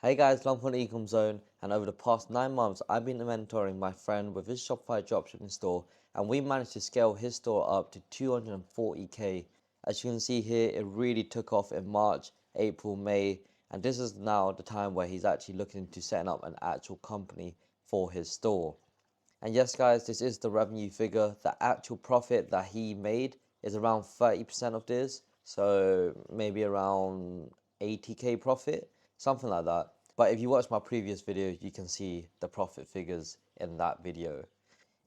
Hey guys, Long from the ECOM Zone, and over the past 9 months I've been mentoring my friend with his Shopify dropshipping store, and we managed to scale his store up to 240k. As you can see here, it really took off in March, April, May, and this is now the time where he's actually looking into setting up an actual company for his store. And yes guys, this is the revenue figure. The actual profit that he made is around 30% of this, so maybe around 80k profit, something like that. But if you watch my previous video, you can see the profit figures in that video.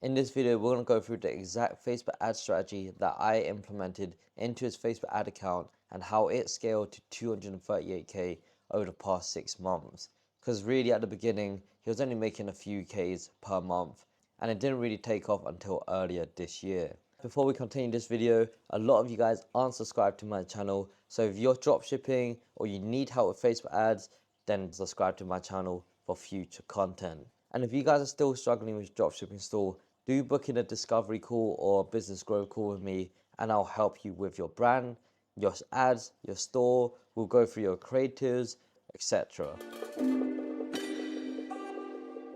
In this video, we're going to go through the exact Facebook ad strategy that I implemented into his Facebook ad account and how it scaled to 238k over the past 6 months. Because really at the beginning, he was only making a few Ks per month, and it didn't really take off until earlier this year. Before we continue this video, a lot of you guys aren't subscribed to my channel, so if you're dropshipping or you need help with Facebook ads, then subscribe to my channel for future content. And if you guys are still struggling with dropshipping store, do book in a discovery call or business growth call with me, and I'll help you with your brand, your ads, your store. We'll go through your creatives, etc.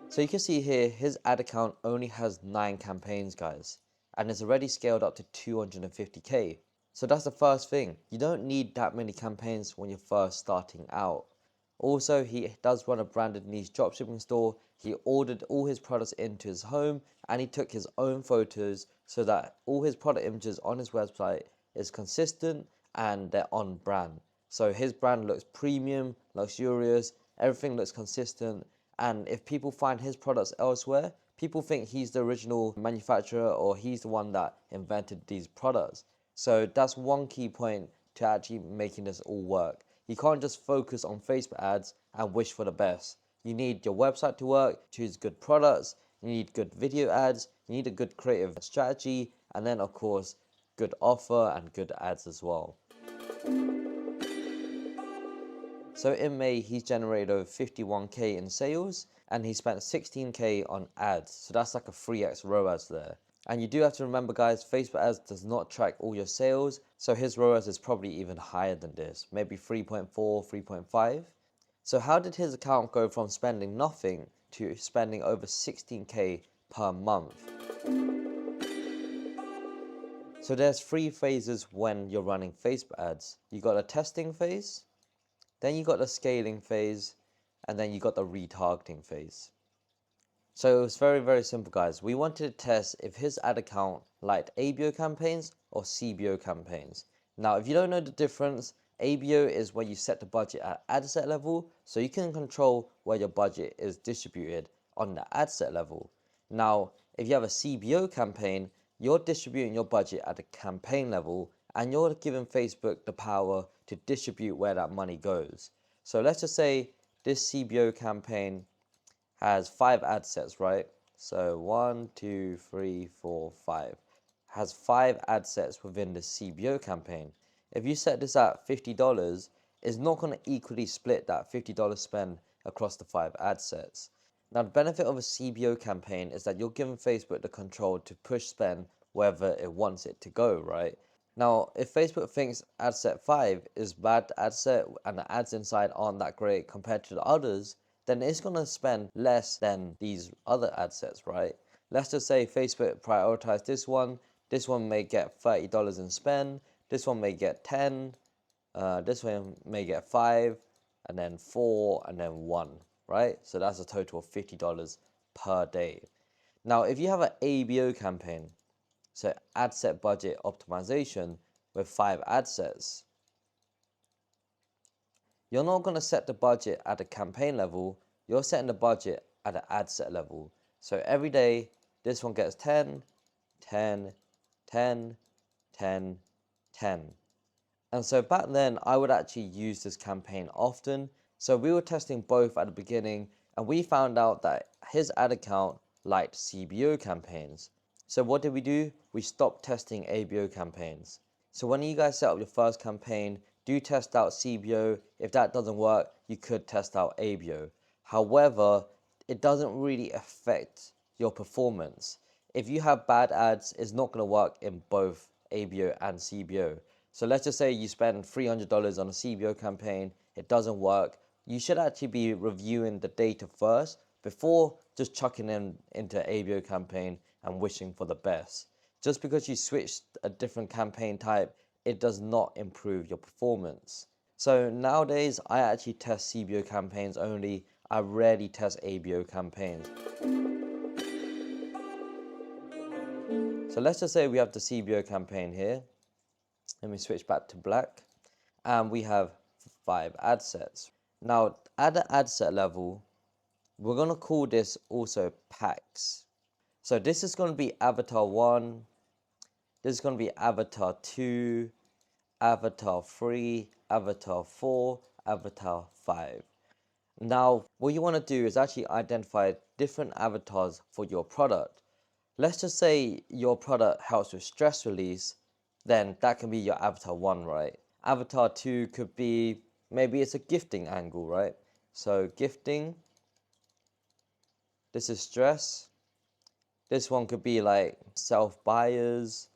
So you can see here, his ad account only has 9 campaigns, guys, and it's already scaled up to 250k. So that's the first thing. You don't need that many campaigns when you're first starting out. Also, he does run a branded niche dropshipping store. He ordered all his products into his home, and he took his own photos so that all his product images on his website is consistent and they're on brand. So his brand looks premium, luxurious, everything looks consistent. And if people find his products elsewhere, people think he's the original manufacturer or he's the one that invented these products. So that's one key point to actually making this all work. You can't just focus on Facebook ads and wish for the best. You need your website to work, choose good products, you need good video ads, you need a good creative strategy, and then of course, good offer and good ads as well. So in May, he's generated over 51k in sales, and he spent 16k on ads. So that's like a 3x ROAS there. And you do have to remember, guys, Facebook ads does not track all your sales. So his ROAS is probably even higher than this, maybe 3.4, 3.5. So how did his account go from spending nothing to spending over 16k per month? So there's 3 phases when you're running Facebook ads. You got a testing phase, then you got the scaling phase, and then you got the retargeting phase. So it was very simple, guys. We wanted to test if his ad account liked ABO campaigns or CBO campaigns. Now, if you don't know the difference, ABO is where you set the budget at ad set level, so you can control where your budget is distributed on the ad set level. Now, if you have a CBO campaign, you're distributing your budget at the campaign level, and you're giving Facebook the power to distribute where that money goes. So let's just say this CBO campaign has 5 ad sets, right? So 1, 2, 3, 4, 5. Has 5 ad sets within the CBO campaign. If you set this at $50, it's not going to equally split that $50 spend across the 5 ad sets. Now, the benefit of a CBO campaign is that you're giving Facebook the control to push spend wherever it wants it to go, right? Now, if Facebook thinks ad set 5 is bad ad set and the ads inside aren't that great compared to the others, then it's going to spend less than these other ad sets, right? Let's just say Facebook prioritized this one may get $30 in spend, this one may get 10, this one may get 5, and then 4, and then 1, right? So that's a total of $50 per day. Now, if you have an ABO campaign, so ad set budget optimization with 5 ad sets, you're not going to set the budget at a campaign level, you're setting the budget at an ad set level. So every day, this one gets 10, 10, 10, 10, 10. And so back then, I would actually use this campaign often. So we were testing both at the beginning, and we found out that his ad account liked CBO campaigns. So what did we do? We stopped testing ABO campaigns. So when you guys set up your first campaign, do test out CBO. If that doesn't work, you could test out ABO. However, it doesn't really affect your performance. If you have bad ads, it's not going to work in both ABO and CBO. So let's just say you spend $300 on a CBO campaign, it doesn't work, you should actually be reviewing the data first before just chucking in into ABO campaign and wishing for the best. Just because you switched a different campaign type, it does not improve your performance. So nowadays, I actually test CBO campaigns only. I rarely test ABO campaigns. So let's just say we have the CBO campaign here. Let me switch back to black. And we have 5 ad sets. Now, at the ad set level, we're going to call this also packs. So this is going to be avatar 1, this is going to be avatar 2, avatar 3, avatar 4, avatar 5. Now, what you want to do is actually identify different avatars for your product. Let's just say your product helps with stress release, then that can be your avatar 1, right? Avatar 2 could be, maybe it's a gifting angle, right? So gifting, this is stress. This one could be like self-buyers.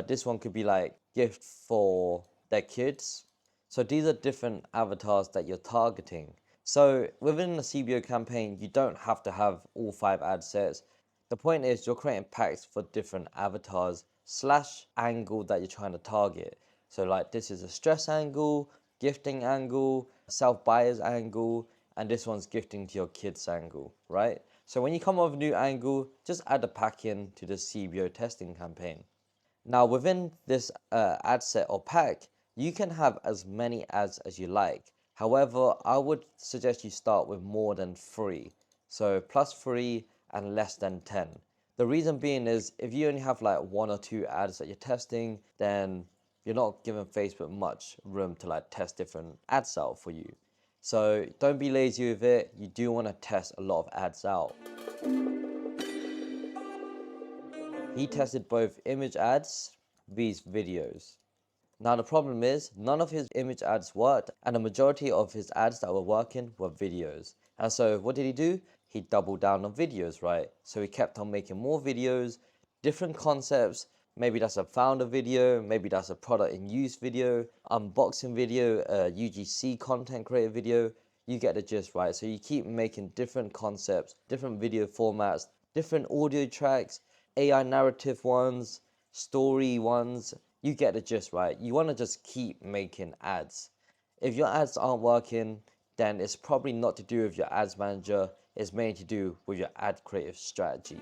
This one could be like gift for their kids. So these are different avatars that you're targeting. So within the CBO campaign, you don't have to have all 5 ad sets. The point is you're creating packs for different avatars / angle that you're trying to target. So like this is a stress angle, gifting angle, self-buyers angle, and this one's gifting to your kids angle, right? So when you come up with a new angle, just add a pack in to the CBO testing campaign. Now within this ad set or pack, you can have as many ads as you like. However, I would suggest you start with more than 3. So +3 and less than 10. The reason being is if you only have like 1 or 2 ads that you're testing, then you're not giving Facebook much room to like test different ads out for you. So don't be lazy with it. You do want to test a lot of ads out. He tested both image ads vs videos. Now the problem is none of his image ads worked and the majority of his ads that were working were videos. And so what did he do? He doubled down on videos, right? So he kept on making more videos, different concepts. Maybe that's a founder video, maybe that's a product in use video, unboxing video, UGC content creator video. You get the gist, right? So you keep making different concepts, different video formats, different audio tracks, AI narrative ones, story ones. You get the gist, right? You want to just keep making ads. If your ads aren't working, then it's probably not to do with your ads manager. It's mainly to do with your ad creative strategy.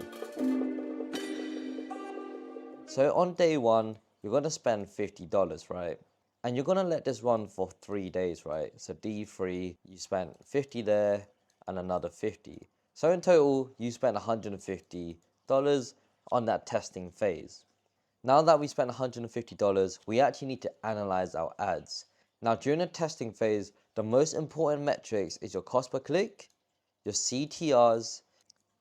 So on day 1, you're going to spend $50, right? And you're going to let this run for 3 days, right? So D3, you spent 50 there and another 50. So in total, you spent $150 on that testing phase. Now that we spent $150, we actually need to analyze our ads. Now during the testing phase, the most important metrics is your cost per click, your CTRs,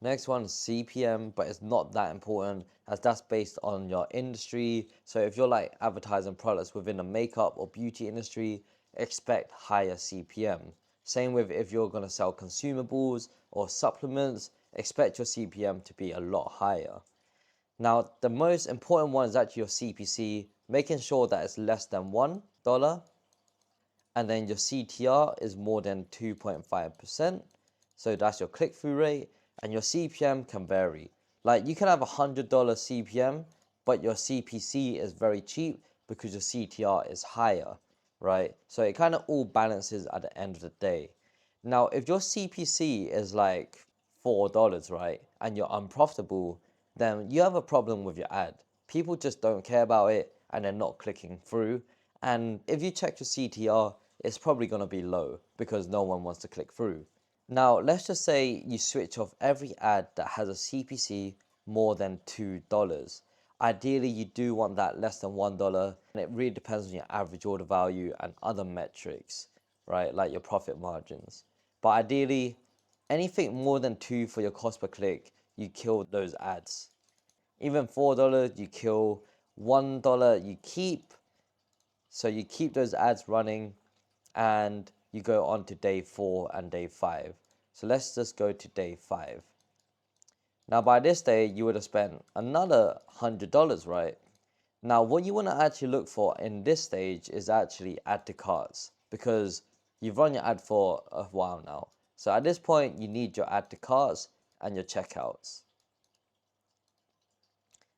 next one is CPM, but it's not that important as that's based on your industry. So if you're like advertising products within the makeup or beauty industry, expect higher CPM. Same with if you're going to sell consumables or supplements, expect your CPM to be a lot higher. Now, the most important one is actually your CPC, making sure that it's less than $1, and then your CTR is more than 2.5%. So that's your click-through rate, and your CPM can vary. Like you can have $100 CPM, but your CPC is very cheap because your CTR is higher, right? So it kind of all balances at the end of the day. Now, if your CPC is like $4, right, and you're unprofitable, then you have a problem with your ad. People just don't care about it and they're not clicking through. And if you check your CTR, it's probably going to be low because no one wants to click through. Now, let's just say you switch off every ad that has a CPC more than $2. Ideally, you do want that less than $1, and it really depends on your average order value and other metrics, right, like your profit margins. But ideally, anything more than 2 for your cost per click, you kill those ads. Even $4, you kill. $1, you keep. So you keep those ads running and you go on to day 4 and day 5. So let's just go to day 5. Now by this day, you would have spent another $100, right? Now what you want to actually look for in this stage is actually add to carts, because You've run your ad for a while now. So at this point, you need your add to carts and your checkouts.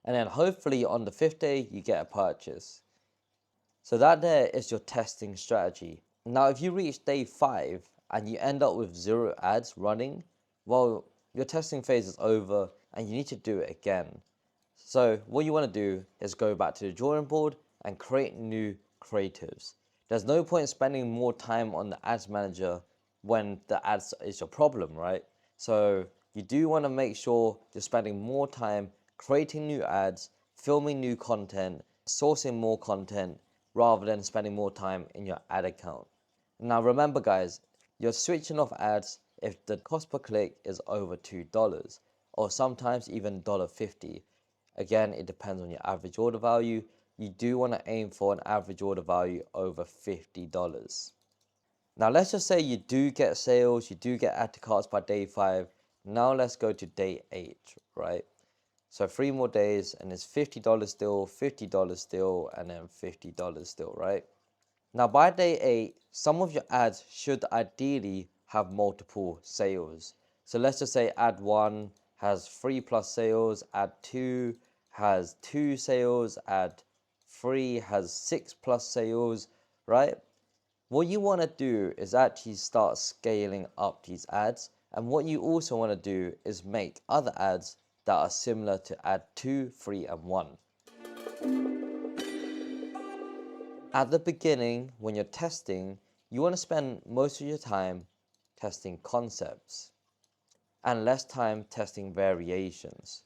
And then hopefully on the 5th day, you get a purchase. So that there is your testing strategy. Now, if you reach day 5 and you end up with 0 ads running, well, your testing phase is over and you need to do it again. So what you want to do is go back to the drawing board and create new creatives. There's no point spending more time on the ads manager when the ads is your problem, right? So you do want to make sure you're spending more time creating new ads, filming new content, sourcing more content, rather than spending more time in your ad account. Now remember guys, you're switching off ads if the cost per click is over $2 or sometimes even $1.50. Again, it depends on your average order value. You do want to aim for an average order value over $50. Now let's just say you do get sales, you do get add to carts by day 5. Now let's go to day 8, right? So 3 more days and it's $50 still, $50 still, and then $50 still, right? Now by day 8, some of your ads should ideally have multiple sales. So let's just say ad 1 has 3+ sales, ad 2 has 2 sales, ad 3 has 6+ sales, right? What you want to do is actually start scaling up these ads, and what you also want to do is make other ads that are similar to ad 2, 3, and 1. At the beginning, when you're testing, you want to spend most of your time testing concepts and less time testing variations.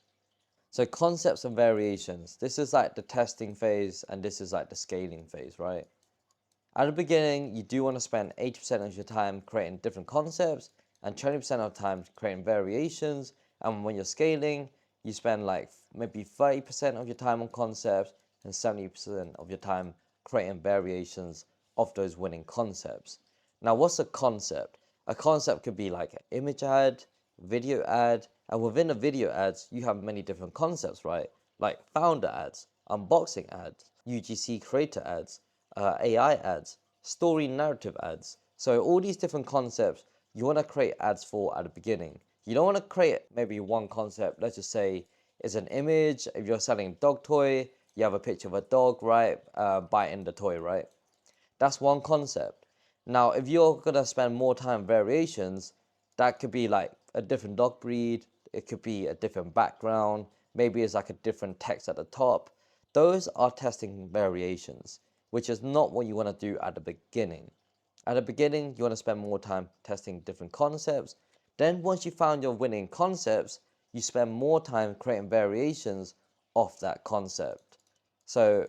So concepts and variations, this is like the testing phase and this is like the scaling phase, right? At the beginning, you do want to spend 80% of your time creating different concepts and 20% of the time creating variations. And when you're scaling, you spend like maybe 30% of your time on concepts and 70% of your time creating variations of those winning concepts. Now, what's a concept? A concept could be like an image ad, video ad, and within the video ads, you have many different concepts, right? Like founder ads, unboxing ads, UGC creator ads, AI ads, story narrative ads. So all these different concepts you want to create ads for at the beginning. You don't want to create maybe one concept. Let's just say it's an image. If you're selling a dog toy, you have a picture of a dog, right? Biting the toy, right? That's one concept. Now, if you're going to spend more time variations, that could be like a different dog breed. It could be a different background. Maybe it's like a different text at the top. Those are testing variations, which is not what you want to do at the beginning. At the beginning, you want to spend more time testing different concepts. Then once you found your winning concepts, you spend more time creating variations of that concept. So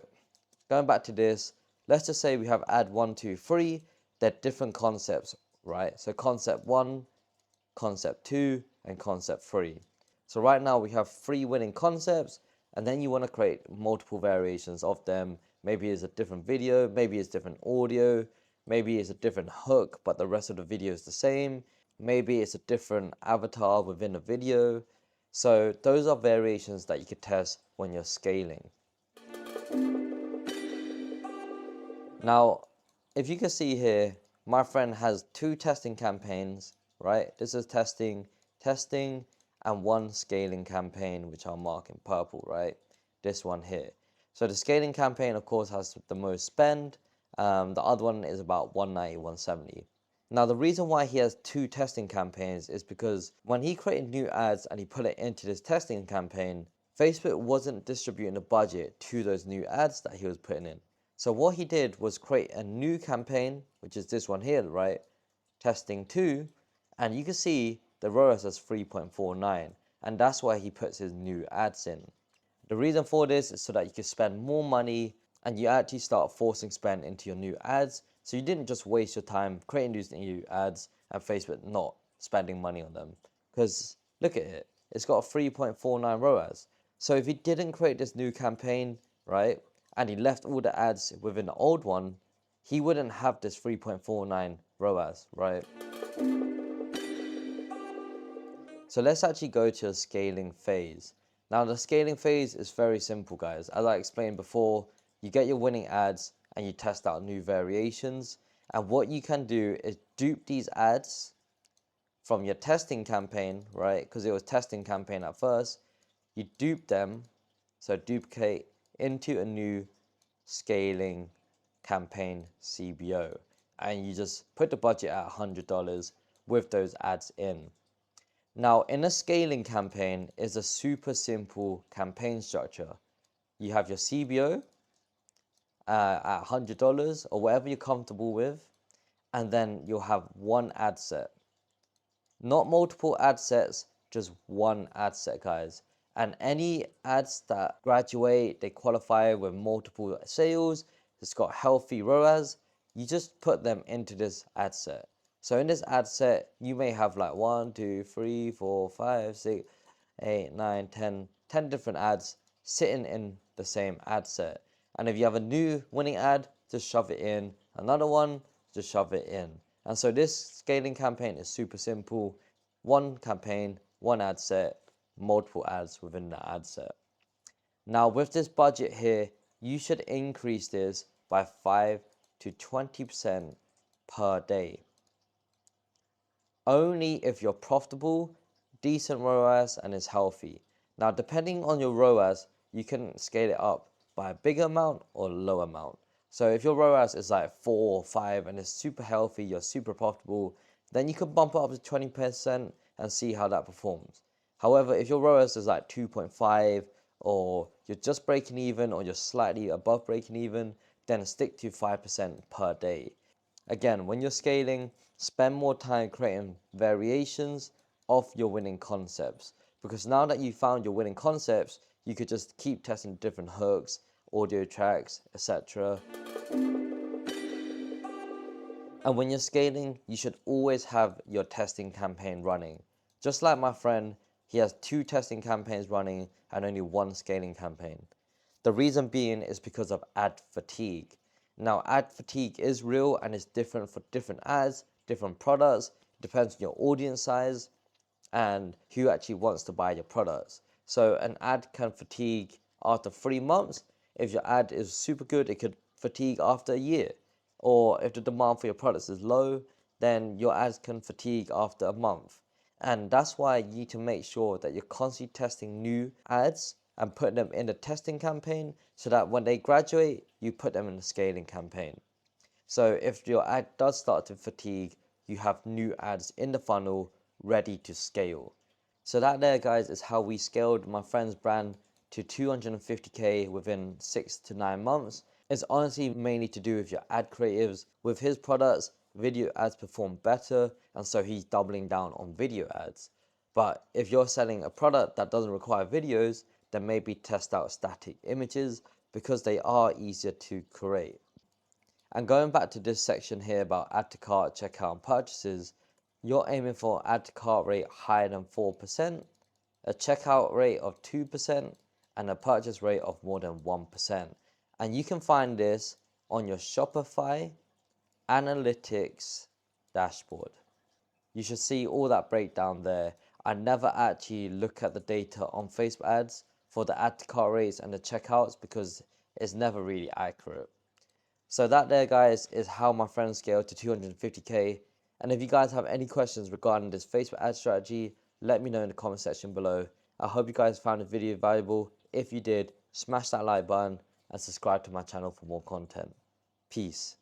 going back to this, let's just say we have ad 1, 2, 3. They're different concepts, right? So concept 1, concept 2, and concept 3. So right now we have 3 winning concepts, and then you want to create multiple variations of them. Maybe it's a different video, maybe it's different audio, maybe it's a different hook, but the rest of the video is the same. Maybe it's a different avatar within the video. So those are variations that you could test when you're scaling. Now, if you can see here, my friend has 2 testing campaigns, right? This is testing, and 1 scaling campaign, which I'll mark in purple, right? This one here. So the scaling campaign, of course, has the most spend. The other one is about 190, 170. Now, the reason why he has 2 testing campaigns is because when he created new ads and he put it into this testing campaign, Facebook wasn't distributing the budget to those new ads that he was putting in. So what he did was create a new campaign, which is this one here, right? Testing 2, and you can see the ROAS is 3.49, and that's why he puts his new ads in. The reason for this is so that you can spend more money and you actually start forcing spend into your new ads. So you didn't just waste your time creating these new ads and Facebook not spending money on them. Because look at it, it's got a 3.49 ROAS. So if he didn't create this new campaign, right, and he left all the ads within the old one, he wouldn't have this 3.49 ROAS, right? So let's actually go to a scaling phase. Now the scaling phase is very simple, guys. As I explained before, you get your winning ads and you test out new variations. And what you can do is dupe these ads from your testing campaign, right? Because it was testing campaign at first. You dupe them, so duplicate into a new scaling campaign CBO. And you just put the budget at $100 with those ads in. Now, in a scaling campaign is a super simple campaign structure. You have your CBO at $100 or whatever you're comfortable with, and then you'll have one ad set. Not multiple ad sets, just one ad set, guys. And any ads that graduate, they qualify with multiple sales, it's got healthy ROAS, you just put them into this ad set. So in this ad set, you may have like 1, 2, 3, 4, 5, 6, 8, 9, 10 different ads sitting in the same ad set. And if you have a new winning ad, just shove it in. Another one, just shove it in. And so this scaling campaign is super simple. One campaign, one ad set, multiple ads within the ad set. Now with this budget here, you should increase this by 5 to 20% per day. Only if you're profitable, decent ROAS, and is healthy. Now, depending on your ROAS, you can scale it up by a bigger amount or low amount. So if your ROAS is like 4 or 5 and it's super healthy, you're super profitable, then you can bump it up to 20% and see how that performs. However, if your ROAS is like 2.5 or you're just breaking even or you're slightly above breaking even, then stick to 5% per day. Again, when you're scaling, spend more time creating variations of your winning concepts. Because now that you've found your winning concepts, you could just keep testing different hooks, audio tracks, etc. And when you're scaling, you should always have your testing campaign running. Just like my friend, he has 2 testing campaigns running and only 1 scaling campaign. The reason being is because of ad fatigue. Now, ad fatigue is real and it's different for different ads, different products. It depends on your audience size and who actually wants to buy your products. So an ad can fatigue after 3 months. If your ad is super good, it could fatigue after a year. Or if the demand for your products is low, then your ads can fatigue after a month. And that's why you need to make sure that you're constantly testing new ads and putting them in the testing campaign so that when they graduate, you put them in the scaling campaign. So if your ad does start to fatigue, you have new ads in the funnel ready to scale. So that there, guys, is how we scaled my friend's brand to 250K within 6 to 9 months. It's honestly mainly to do with your ad creatives. With his products, video ads perform better, and so he's doubling down on video ads. But if you're selling a product that doesn't require videos, then maybe test out static images because they are easier to create. And going back to this section here about add to cart, checkout, and purchases, you're aiming for add to cart rate higher than 4%, a checkout rate of 2%, and a purchase rate of more than 1%. And you can find this on your Shopify analytics dashboard. You should see all that breakdown there. I never actually look at the data on Facebook ads for the add to cart rates and the checkouts because it's never really accurate. So that there, guys, is how my friend scaled to 250K. And if you guys have any questions regarding this Facebook ad strategy, let me know in the comment section below. I hope you guys found the video valuable. If you did, smash that like button and subscribe to my channel for more content. Peace.